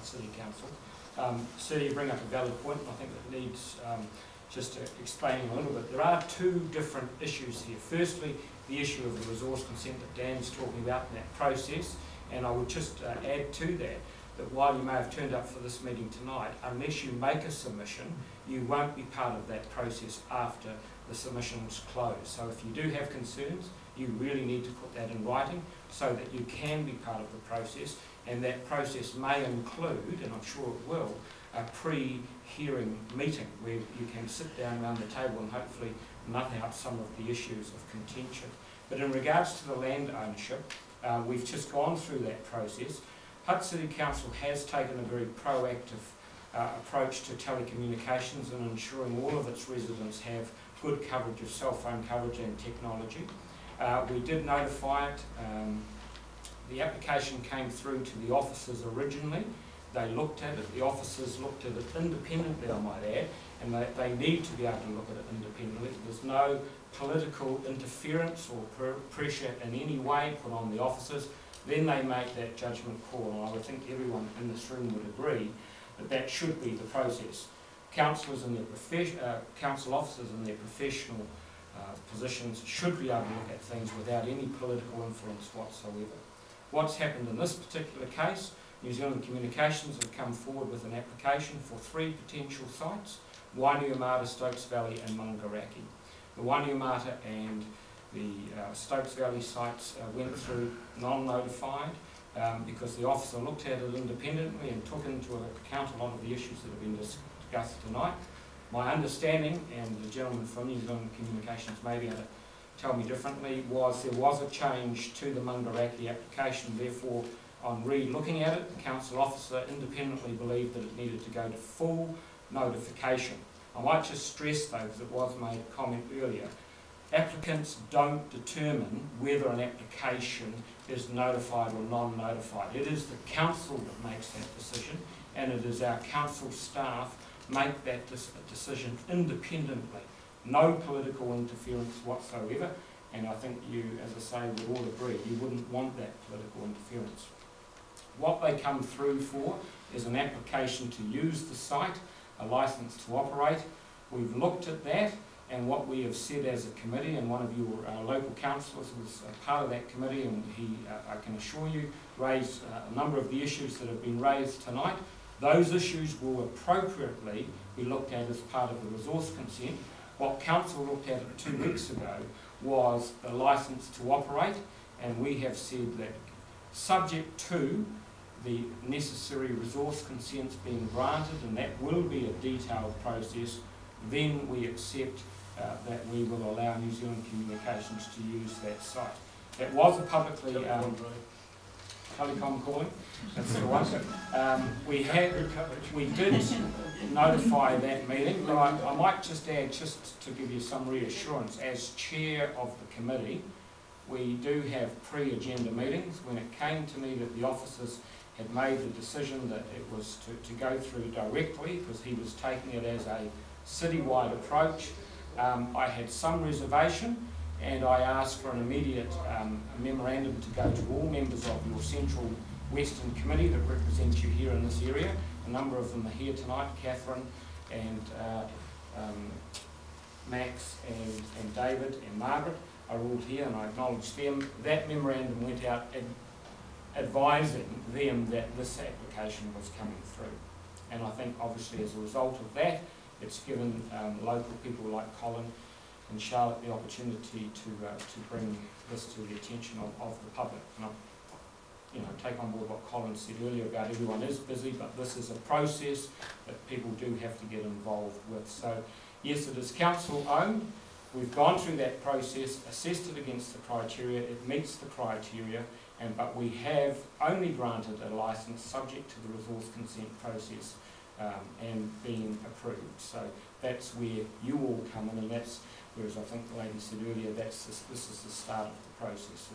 the City Council. Certainly you bring up a valid point, and I think it needs just explaining a little bit. There are two different issues here. Firstly, the issue of the resource consent that Dan's talking about in that process, and I would just add to that, that while you may have turned up for this meeting tonight, unless you make a submission, you won't be part of that process after the submission's closed. So if you do have concerns, you really need to put that in writing so that you can be part of the process, and that process may include, and I'm sure it will, a pre-hearing meeting where you can sit down around the table and hopefully nut out some of the issues of contention. But in regards to the land ownership, we've just gone through that process. Hutt City Council has taken a very proactive approach to telecommunications and ensuring all of its residents have good coverage of cell phone coverage and technology. We did notify it. The application came through to the officers originally. They looked at it, the officers looked at it independently, I might add, and they need to be able to look at it independently. There's no political interference or pressure in any way put on the officers. Then they make that judgment call, and I would think everyone in this room would agree that that should be the process. Councillors and their council officers in their professional positions should be able to look at things without any political influence whatsoever. What's happened in this particular case, New Zealand Communications have come forward with an application for 3 potential sites: Wainuiomata, Stokes Valley and Maungaraki. The Wainuiomata and the Stokes Valley sites went through non-notified because the officer looked at it independently and took into account a lot of the issues that have been discussed tonight. My understanding, and the gentleman from New Zealand Communications may be able to tell me differently, was there was a change to the Maungaraki application. Therefore, on re-looking at it, the council officer independently believed that it needed to go to full notification. I might just stress though, because it was made a comment earlier, applicants don't determine whether an application is notified or non-notified. It is the council that makes that decision, and it is our council staff make that decision independently. No political interference whatsoever, and I think you, as I say, would all agree, you wouldn't want that political interference. What they come through for is an application to use the site, a licence to operate. We've looked at that, and what we have said as a committee, and one of your local councillors was part of that committee, and he, I can assure you, raised a number of the issues that have been raised tonight. Those issues will appropriately be looked at as part of the resource consent. What council looked at 2 weeks ago was the licence to operate, and we have said that subject to the necessary resource consents being granted, and that will be a detailed process, then we accept that we will allow New Zealand Communications to use that site. That was a publicly telecom calling, that's the one. We did notify that meeting, but I might just add, just to give you some reassurance, as chair of the committee, we do have pre-agenda meetings. When it came to me that the officers had made the decision that it was to go through directly, because he was taking it as a citywide approach, I had some reservation, and I asked for an immediate memorandum to go to all members of your Central Western Committee that represent you here in this area. A number of them are here tonight, Catherine and Max and David and Margaret are all here, and I acknowledge them. That memorandum went out advising them that this application was coming through. And I think obviously as a result of that, it's given local people like Colin and Charlotte the opportunity to bring this to the attention of the public. And I take on board what Colin said earlier about everyone is busy, but this is a process that people do have to get involved with. So yes, it is council owned. We've gone through that process, assessed it against the criteria, it meets the criteria, but we have only granted a licence subject to the resource consent process and being approved. So that's where you all come in, and that's, whereas I think the lady said earlier, this is the start of the process.